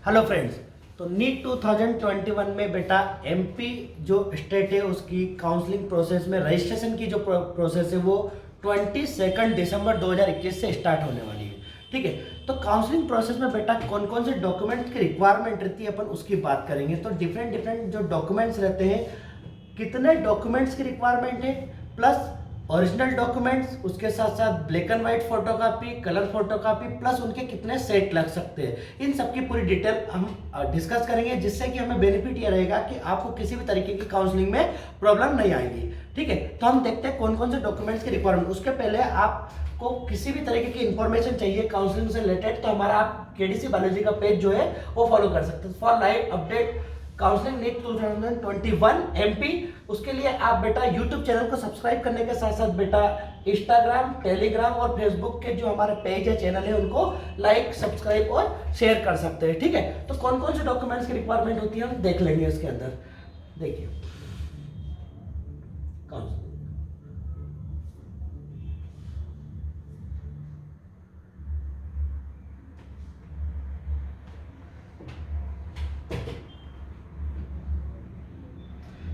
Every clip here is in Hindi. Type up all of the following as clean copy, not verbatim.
Hello friends. तो नीट 2021 में बेटा एमपी जो स्टेट है उसकी काउंसलिंग प्रोसेस में रजिस्ट्रेशन की जो प्रोसेस है वो 22 दिसंबर 2021 से स्टार्ट होने वाली है। ठीक है, तो काउंसलिंग प्रोसेस में बेटा कौन कौन से डॉक्यूमेंट्स की रिक्वायरमेंट रहती है अपन उसकी बात करेंगे। तो डिफरेंट जो डॉक्यूमेंट्स रहते हैं, कितने डॉक्यूमेंट्स की रिक्वायरमेंट है, प्लस ओरिजिनल डॉक्यूमेंट्स, उसके साथ साथ black and white photocopy, colour photocopy, plus उनके कितने सेट लग सकते हैं, इन सब की पूरी डिटेल हम डिस्कस करेंगे, जिससे कि हमें बेनिफिट ये रहेगा कि आपको किसी भी तरीके की काउंसलिंग में प्रॉब्लम नहीं आएगी। ठीक है, तो हम देखते हैं कौन कौन से डॉक्यूमेंट्स की रिक्वायरमेंट। उसके पहले आपको किसी भी तरीके की इंफॉर्मेशन चाहिए काउंसलिंग से रिलेटेड, तो हमारा आप केडीसी बायोलॉजी का पेज जो है वो फॉलो कर सकते हैं for live update counselling NEET 2021 MP. उसके लिए आप बेटा यूट्यूब चैनल को सब्सक्राइब करने के साथ साथ बेटा इंस्टाग्राम, टेलीग्राम और फेसबुक के जो हमारे पेज है, चैनल है, उनको लाइक, सब्सक्राइब और शेयर कर सकते हैं। ठीक है, तो कौन कौन से डॉक्यूमेंट्स की रिक्वायरमेंट होती है हम देख लेंगे इसके अंदर। देखिए,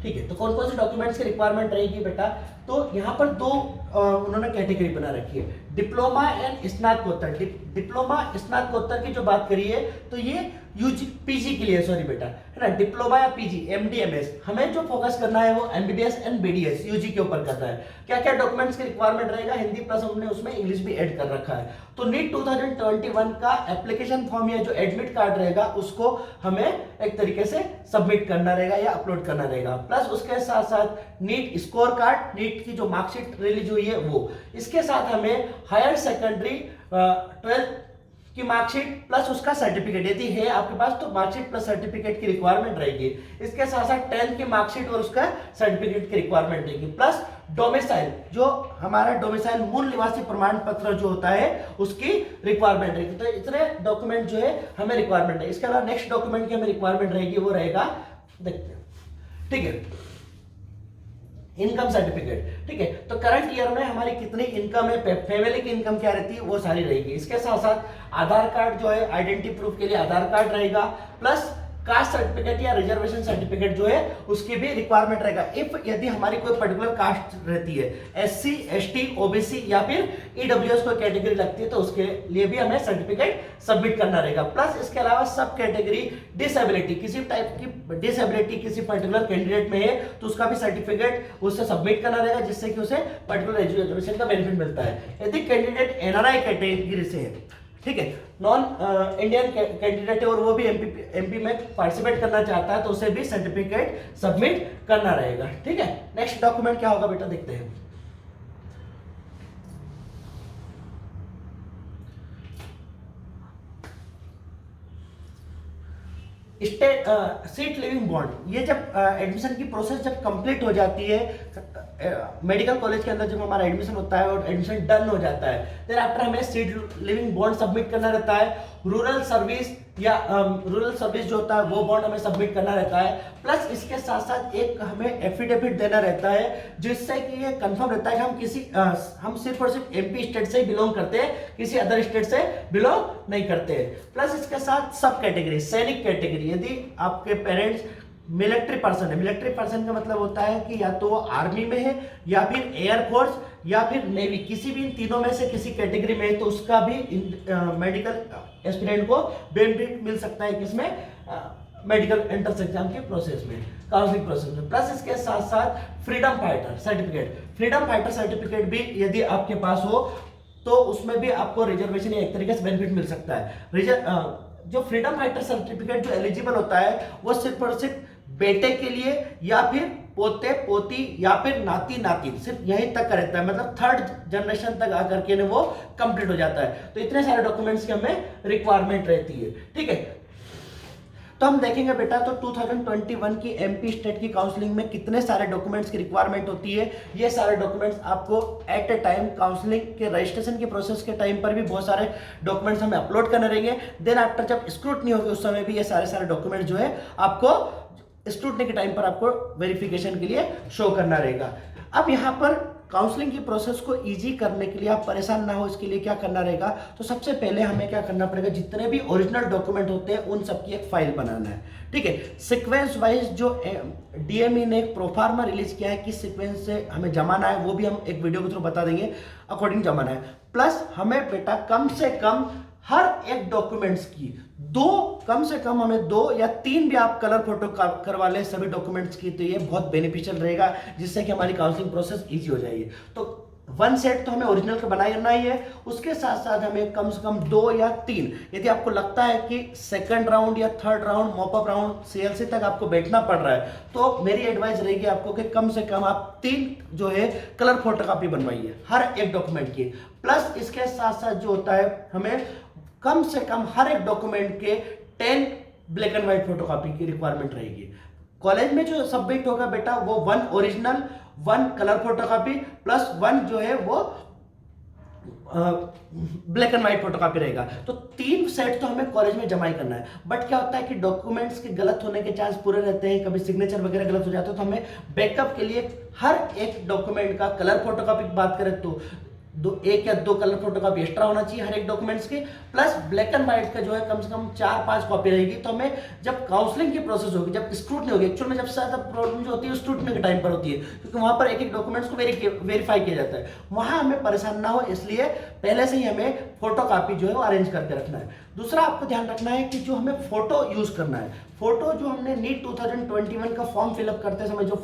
ठीक है, तो कौन कौन से डॉक्यूमेंट्स की रिक्वायरमेंट रहेगी बेटा। तो यहाँ पर दो उन्होंने कैटेगरी बना रखी है, डिप्लोमा एंड स्नातकोत्तर। डिप्लोमा स्नातकोत्तर की जो बात करी है तो ये यूजी पीजी के लिए, सॉरी बेटा, है ना, डिप्लोमा या पीजी, एमडी, एमएस, हमें जो फोकस करना है वो एमबीबीएस एंड बीडीएस यूजी के ऊपर करना है। क्या क्या डॉक्यूमेंट्स की रिक्वायरमेंट रहेगा, हिंदी प्लस हमने उसमें इंग्लिश भी ऐड कर रखा है। तो नीट 2021 का एप्लीकेशन फॉर्म या जो एडमिट कार्ड रहेगा उसको हमें एक तरीके से सबमिट करना रहेगा या अपलोड करना रहेगा, प्लस उसके साथ साथ नीट स्कोर कार्ड, नीट की जो मार्कशीट रिलीज हुई है वो, इसके साथ हमें हायर सेकेंडरी 12th की मार्कशीट प्लस उसका सर्टिफिकेट यदि है आपके पास तो मार्कशीट प्लस सर्टिफिकेट की रिक्वायरमेंट रहेगी। इसके साथ साथ 10th की मार्कशीट और उसका सर्टिफिकेट की रिक्वायरमेंट रहेगी, प्लस डोमिसाइल, जो हमारा डोमिसाइल मूल निवासी प्रमाण पत्र जो होता है उसकी रिक्वायरमेंट रहेगी। तो इतने डॉक्यूमेंट जो है हमें रिक्वायरमेंट है। इसके अलावा नेक्स्ट डॉक्यूमेंट की हमें रिक्वायरमेंट रहेगी वो रहेगा, देखते हैं, ठीक है, इनकम सर्टिफिकेट। ठीक है, तो करंट ईयर में हमारी कितनी इनकम है, फैमिली की इनकम क्या रहती है वो सारी रहेगी। इसके साथ साथ आधार कार्ड जो है आइडेंटिटी प्रूफ के लिए आधार कार्ड रहेगा, प्लस कास्ट सर्टिफिकेट या रिजर्वेशन सर्टिफिकेट जो है उसकी भी रिक्वायरमेंट रहेगा। इफ यदि हमारी कोई पर्टिकुलर कास्ट रहती है, एससी, एसटी, ओबीसी या फिर ईडब्ल्यूएस कोई कैटेगरी लगती है तो उसके लिए भी हमें सर्टिफिकेट सबमिट करना रहेगा। प्लस इसके अलावा सब कैटेगरी डिसेबिलिटी, किसी टाइप की डिसेबिलिटी किसी पर्टिकुलर कैंडिडेट में है तो उसका भी सर्टिफिकेट उससे सबमिट करना रहेगा, जिससे कि उसे पर्टिकुलर एजुकेशन का बेनिफिट मिलता है। यदि कैंडिडेट एनआरआई कैटेगरी से है, ठीक है, नॉन इंडियन कैंडिडेट है और वो भी एमपी में पार्टिसिपेट करना चाहता है तो उसे भी सर्टिफिकेट सबमिट करना रहेगा। ठीक है, नेक्स्ट डॉक्यूमेंट क्या होगा बेटा, देखते हैं। स्टेट सीट लिविंग बॉन्ड, ये जब एडमिशन की प्रोसेस जब कंप्लीट हो जाती है, मेडिकल कॉलेज के अंदर जब हमारा एडमिशन होता है और एडमिशन डन हो जाता है, देन आफ्टर हमें सीट लिविंग बॉन्ड सबमिट करना रहता है। रूरल सर्विस या रूरल सर्विस जो होता है वो बॉन्ड हमें सबमिट करना रहता है, प्लस इसके साथ साथ एक हमें एफिडेविट देना रहता है, जिससे कि ये कंफर्म रहता है कि हम सिर्फ और सिर्फ एमपी स्टेट से ही बिलोंग करते हैं, किसी अदर स्टेट से बिलोंग नहीं करते हैं। प्लस इसके साथ सब कैटेगरी, सैनिक कैटेगरी, यदि आपके पेरेंट्स मिलिट्री पर्सन है, मिलिट्री पर्सन का मतलब होता है कि या तो वो आर्मी में है या फिर एयरफोर्स या फिर नेवी, किसी भी इन तीनों में से किसी कैटेगरी में है तो उसका भी मेडिकल एस्पिरेंट को बेनिफिट मिल सकता है, किसमें, मेडिकल एंट्रेंस एग्जाम के प्रोसेस में, काउंसलिंग प्रोसेस में। प्लस इसके साथ साथ freedom fighter certificate, freedom fighter certificate भी यदि आपके पास हो तो उसमें भी आपको रिजर्वेशन या एक तरीके से बेनिफिट मिल सकता है। जो फ्रीडम फाइटर सर्टिफिकेट जो एलिजिबल होता है वो सिर्फ और सिर्फ बेटे के लिए या फिर पोते पोती या फिर नाती नाती, सिर्फ यहीं तक का रहता है, मतलब थर्ड जनरेशन तक आकर के वो कंप्लीट हो जाता है। तो इतने सारे डॉक्यूमेंट्स की हमें रिक्वायरमेंट रहती है। ठीक है, तो हम देखेंगे बेटा, तो 2021 की एमपी स्टेट की काउंसलिंग में कितने सारे डॉक्यूमेंट्स की रिक्वायरमेंट होती है। ये सारे डॉक्यूमेंट्स आपको एट ए टाइम काउंसलिंग के रजिस्ट्रेशन के प्रोसेस के टाइम पर भी बहुत सारे डॉक्यूमेंट्स हमें अपलोड करने रहेंगे। देन आफ्टर जब स्क्रूटनी होगी उस समय भी ये सारे डॉक्यूमेंट जो है आपको स्क्रूटनी के टाइम पर आपको वेरिफिकेशन के लिए शो करना रहेगा। अब यहाँ पर काउंसलिंग की प्रोसेस को इजी करने के लिए, आप परेशान ना हो इसके लिए क्या करना रहेगा, तो सबसे पहले हमें क्या करना पड़ेगा, जितने भी ओरिजिनल डॉक्यूमेंट होते हैं उन सबकी एक फाइल बनाना है, ठीक है। सीक्वेंस वाइज जो डीएमई ने एक प्रोफार्मा रिलीज किया है, किस सीक्वेंस से हमें जमाना है वो भी हम एक वीडियो के थ्रू बता देंगे, अकॉर्डिंग जमाना है। प्लस हमें बेटा कम से कम हर एक डॉक्यूमेंट्स की कम से कम हमें 2 या 3 भी आप कलर फोटो करवा लें सभी डॉक्यूमेंट्स की, तो ये बहुत बेनिफिशियल रहेगा, जिससे कि हमारी काउंसलिंग प्रोसेस इजी हो जाएगी। तो 1 सेट तो हमें ओरिजिनल का बनाना ही है, उसके साथ साथ हमें कम से कम 2 या 3, यदि आपको लगता है कि सेकंड राउंड या third round mop up round CLC तक आपको बैठना पड़ रहा है, तो मेरी एडवाइस रहेगी आपको कि कम से कम आप 3 जो है कलर फोटोकॉपी बनवाइए हर एक डॉक्यूमेंट की। प्लस इसके साथ साथ जो होता है, हमें कम से कम हर एक डॉक्यूमेंट के 10 ब्लैक एंड व्हाइट फोटोकॉपी की रिक्वायरमेंट रहेगी। कॉलेज में जो सब्जेक्ट होगा बेटा वो 1 ओरिजिनल, 1 कलर फोटोकॉपी प्लस 1 जो है वो ब्लैक एंड व्हाइट फोटोकॉपी रहेगा। तो 3 सेट तो हमें कॉलेज में जमा ही करना है। बट क्या होता है कि डॉक्यूमेंट्स के गलत होने के चांस पूरे रहते हैं, कभी सिग्नेचर वगैरह गलत हो जाते हैं, तो हमें बैकअप के लिए हर एक डॉक्यूमेंट का कलर फोटोकॉपी की बात करें तो 1 या 2 कलर फोटोकॉपी एक्स्ट्रा होना चाहिए हर एक डॉक्यूमेंट्स के। प्लस ब्लैक एंड व्हाइट का जो है कम से कम 4-5 कॉपी रहेगी। तो हमें जब काउंसलिंग की प्रोसेस होगी, जब स्क्रूटनी होगी, एक्चुअल में जब ज्यादा प्रॉब्लम जो होती है स्क्रूटनी के टाइम पर होती है, क्योंकि वहां पर एक एक डॉक्यूमेंट्स को वेरीफाई किया जाता है, वहां हमें परेशान ना हो, इसलिए पहले से ही हमें फोटोकॉपी जो है वो अरेंज करके रखना है। दूसरा आपको ध्यान रखना है कि जो हमें फोटो यूज करना है, फोटो जो हमने नीट 2021 का फॉर्म फिलअप करते समय जो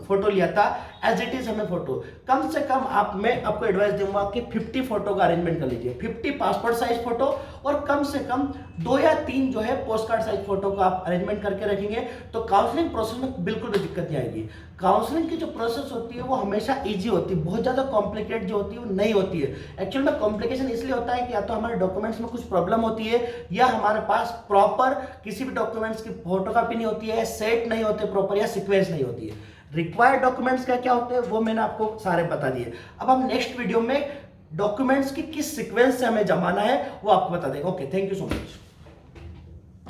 फोटो लिया था, एज इट इज हमें फोटो कम से कम मैं आपको एडवाइस दूंगा कि 50 फोटो का अरेंजमेंट कर लीजिए। 50 पासपोर्ट साइज फोटो और कम से कम 2 या 3 जो है पोस्ट कार्ड साइज फोटो का आप अरेंजमेंट करके रखेंगे, तो काउंसलिंग प्रोसेस में बिल्कुल भी दिक्कत नहीं आएगी। काउंसलिंग की जो प्रोसेस होती है वो हमेशा इजी होती है, बहुत ज्यादा कॉम्प्लिकेट जो होती है वो नहीं होती है। एक्चुअल में कॉम्प्लिकेशन इसलिए होता है कि या तो हमारे डॉक्यूमेंट्स में कुछ प्रॉब्लम होती है, या हमारे पास प्रॉपर किसी भी डॉक्यूमेंट्स की फोटोकॉपी नहीं होती है, सेट नहीं होते प्रॉपर, या सीक्वेंस नहीं होती है। रिक्वायर्ड डॉक्यूमेंट्स क्या क्या होते हैं वो मैंने आपको सारे बता दिए। अब हम नेक्स्ट वीडियो में डॉक्यूमेंट्स की किस सीक्वेंस से हमें जमाना है वो आपको बता देंगे। Okay, thank you so much.